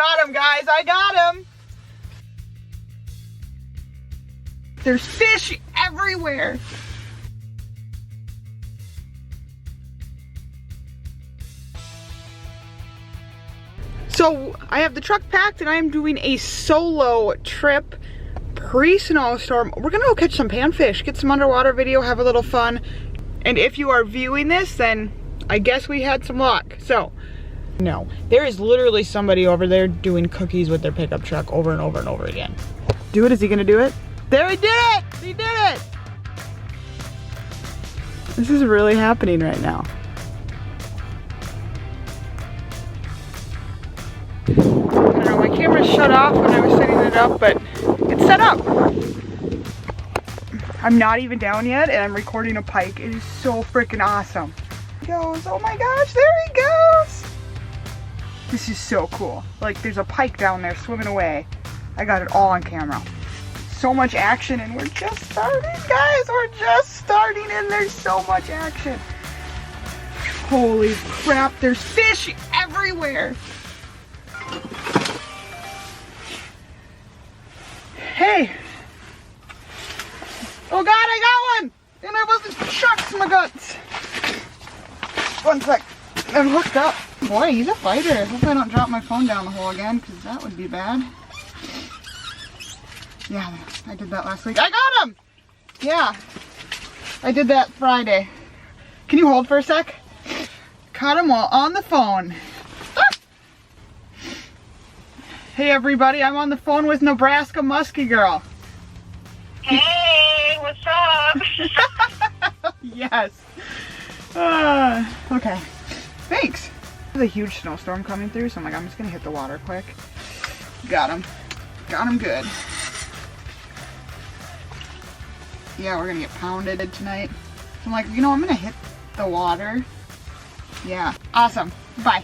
Got him, guys, I got him. There's fish everywhere. So I have the truck packed and I am doing a solo trip pre-snowstorm. We're gonna go catch some panfish, get some underwater video, have a little fun. And if you are viewing this, then I guess we had some luck. So, no, there is literally somebody over there doing cookies with their pickup truck over and over and over again. Do it, is he gonna do it? There, he did it! He did it! This is really happening right now. I don't know, my camera shut off when I was setting it up, but it's set up. I'm not even down yet, and I'm recording a pike. It is so freaking awesome. He goes, oh my gosh, there he goes! This is so cool. Like, there's a pike down there swimming away. I got it all on camera. So much action, and we're just starting, guys. We're just starting, and there's so much action. Holy crap, there's fish everywhere. Hey. Oh God, I got one! And I wasn't shucks my guts. One sec. I'm hooked up. Boy, he's a fighter. I hope I don't drop my phone down the hole again, because that would be bad. Yeah, I did that last week. I got him! Yeah. I did that Friday. Can you hold for a sec? Caught him while on the phone. Ah! Hey everybody, I'm on the phone with Nebraska Muskie girl. Hey, what's up? Yes. Okay. Thanks. There's a huge snowstorm coming through, so I'm like, I'm just gonna hit the water quick. Got him. Got him good. Yeah, we're gonna get pounded tonight. I'm like, you know, I'm gonna hit the water. Yeah. Awesome. Bye.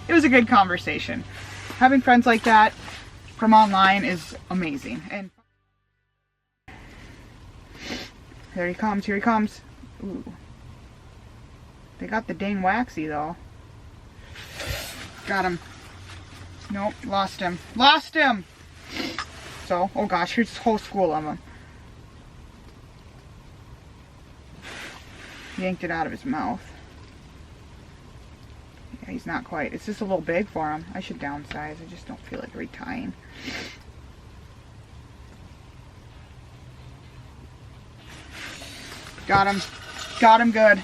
It was a good conversation. Having friends like that from online is amazing. And there he comes, here he comes. Ooh. They got the dang waxy though. Got him. Nope, lost him. Lost him! So, oh gosh, here's a whole school of them. Yanked it out of his mouth. Yeah, he's not quite. It's just a little big for him. I should downsize. I just don't feel like retying. Got him. Got him good.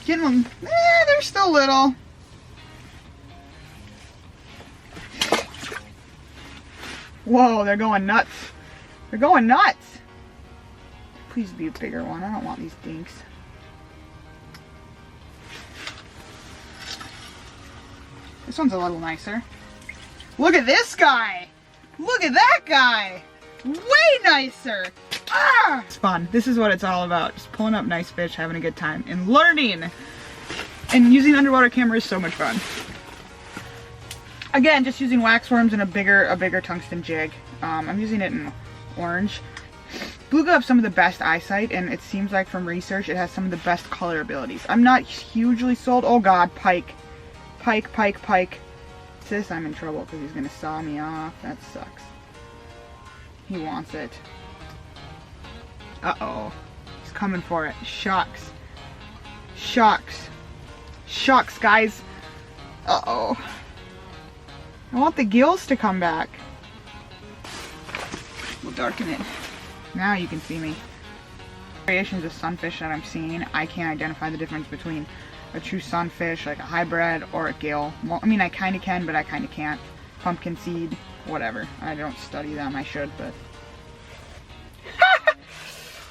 Getting them. They're still little. Whoa, they're going nuts. They're going nuts. Please be a bigger one. I don't want these dinks. This one's a little nicer. Look at this guy. Look at that guy. Way nicer. Ah! It's fun. This is what it's all about. Just pulling up nice fish, having a good time, and learning. And using underwater camera is so much fun. Again, just using waxworms and a bigger tungsten jig. I'm using it in orange. Beluga have some of the best eyesight, and it seems like from research it has some of the best color abilities. I'm not hugely sold. Oh God, pike. Pike, pike, pike. Sis, I'm in trouble because he's going to saw me off. That sucks. He wants it. Uh-oh. He's coming for it. Shucks. Shucks. Shucks, guys. Uh-oh. I want the gills to come back. We'll darken it. Now you can see me. Variations of sunfish that I'm seeing, I can't identify the difference between a true sunfish, like a hybrid, or a gill. Well, I mean, I kind of can, but I kind of can't. Pumpkin seed, whatever. I don't study them. I should, but...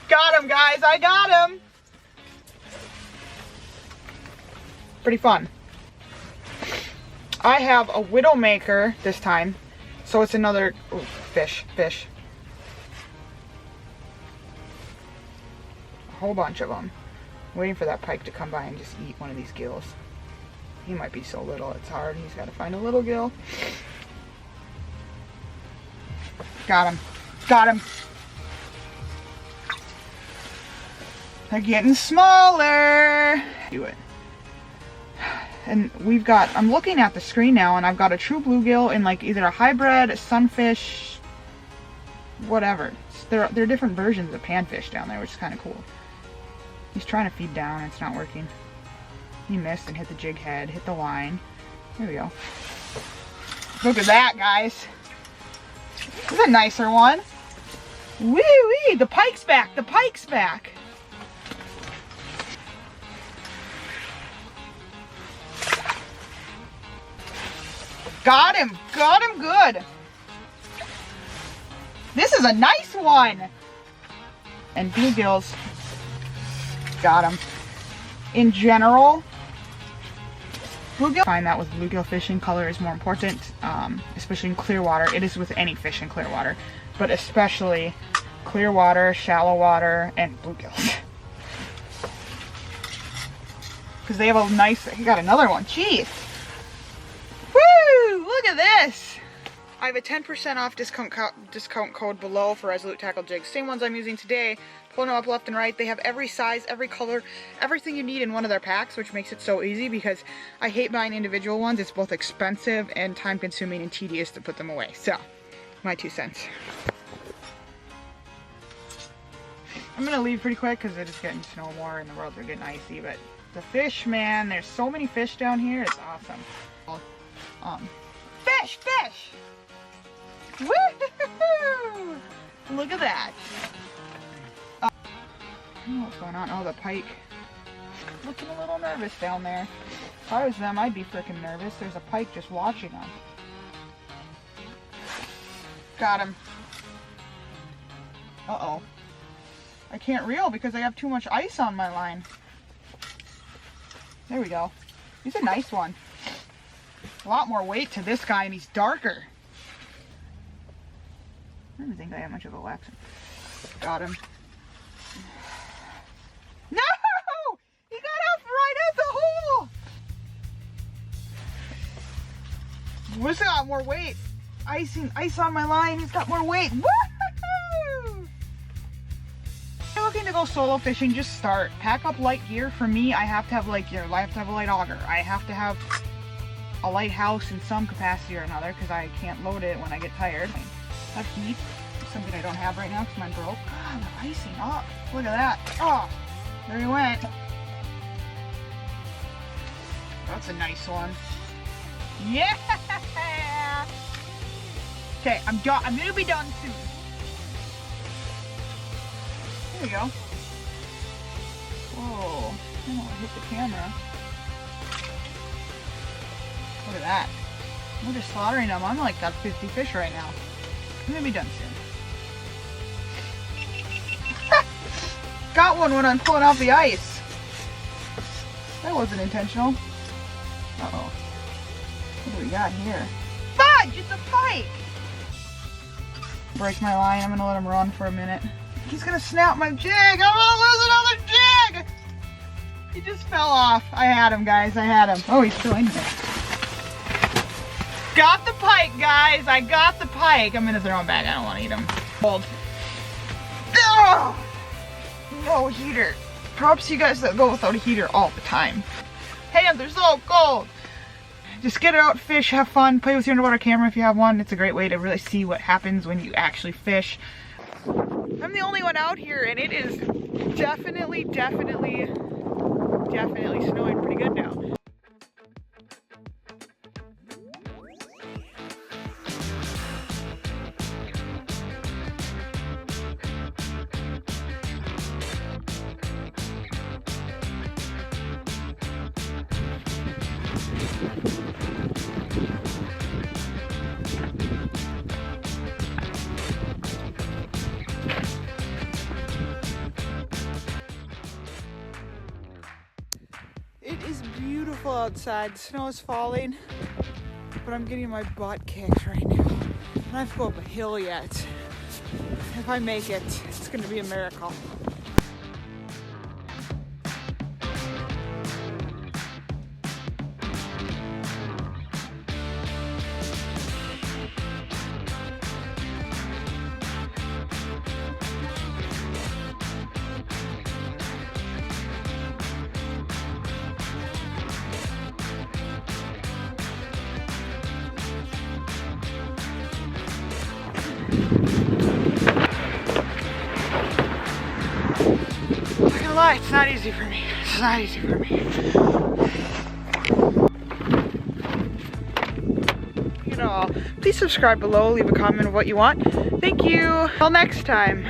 Got him, guys. I got him. Pretty fun. I have a widowmaker this time, so it's another fish. A whole bunch of them. Waiting for that pike to come by and just eat one of these gills. He might be so little, it's hard. He's got to find a little gill. Got him. Got him. They're getting smaller. Do it. And I'm looking at the screen now, and I've got a true bluegill in like either a hybrid, sunfish, whatever. There are different versions of panfish down there, which is kind of cool. He's trying to feed down, it's not working. He missed and hit the jig head, hit the line. There we go. Look at that, guys. This is a nicer one. Woo-wee, the pike's back, the pike's back. Got him good. This is a nice one. And bluegills, got him. In general, bluegill, I find that with bluegill fishing, color is more important, especially in clear water. It is with any fish in clear water, but especially clear water, shallow water, and bluegills. Because they have a nice, he got another one, jeez. Woo, look at this. I have a 10% off discount code below for Resolute Tackle jigs. Same ones I'm using today. Pulling them up left and right. They have every size, every color, everything you need in one of their packs, which makes it so easy because I hate buying individual ones. It's both expensive and time consuming and tedious to put them away. So, my 2 cents. I'm going to leave pretty quick because it is getting snow more and the roads are getting icy. But the fish, man, there's so many fish down here. It's awesome. Fish! Woo-hoo-hoo! Look at that. I don't know what's going on. Oh, the pike. Looking a little nervous down there. If I was them, I'd be freaking nervous. There's a pike just watching them. Got him. Uh-oh. I can't reel because I have too much ice on my line. There we go. He's a nice one. A lot more weight to this guy, and he's darker. I don't think I have much of a wax. Got him. No! He got up right at the hole! What's got more weight? Ice on my line. He's got more weight. Woo-hoo! If you're looking to go solo fishing, just start. Pack up light gear. For me, I have to have light gear. I have to have a light auger. I have to have a lighthouse in some capacity or another because I can't load it when I get tired. I have heat, something I don't have right now because mine broke. God, the icing up. Look at that. Oh, there he went. That's a nice one. Yeah! Okay, I'm done. I'm gonna be done soon. There we go. Whoa, I don't want to hit the camera. Look at that. We're just slaughtering them. I'm like got 50 fish right now. I'm gonna be done soon. Got one when I'm pulling off the ice. That wasn't intentional. Uh-oh. What do we got here? Fudge! It's a pike! Break my line. I'm gonna let him run for a minute. He's gonna snap my jig! I'm gonna lose another jig! He just fell off. I had him, guys. I had him. Oh, he's still in here. Got the pike, guys. I got the pike. I'm gonna throw him back. I don't want to eat him. Cold. Oh! No heater. Props to you guys that go without a heater all the time. Hands are so cold. Just get out, fish, have fun, play with your underwater camera if you have one. It's a great way to really see what happens when you actually fish. I'm the only one out here, and it is definitely snowing pretty good now. It is beautiful outside. Snow is falling, but I'm getting my butt kicked right now. And I have to go up a hill yet. If I make it, it's gonna be a miracle. I'm not gonna lie, it's not easy for me. It's not easy for me. Please subscribe below, leave a comment of what you want. Thank you. Till next time.